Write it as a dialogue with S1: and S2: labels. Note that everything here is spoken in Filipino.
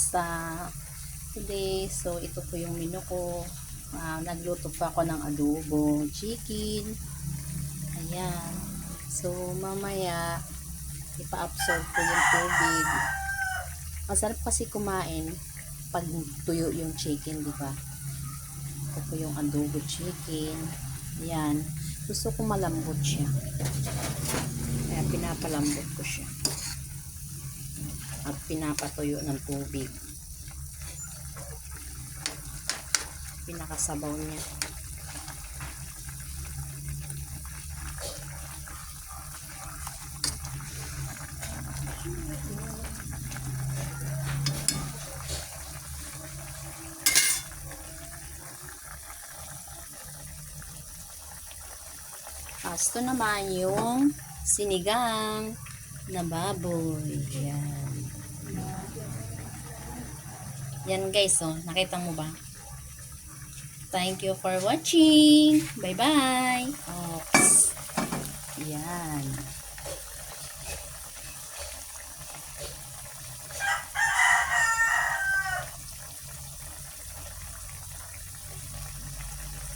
S1: Kamusta? Today, so ito po yung menu ko. Nagluto pa ako ng adobo, chicken. Ayan. So, mamaya, ipa-absorb ko yung tubig. Masarap kasi kumain pag tuyo yung chicken, di ba? Ito po yung adobo chicken. Ayan. Gusto ko malambot siya. Kaya pinapalambot ko siya. At pinapatuyo ng tubig. Pinakasabaw niya. Ito naman yung sinigang na baboy. Yan. Yan guys, oh. Nakita mo ba? Thank you for watching. Bye-bye. Oops. Yan.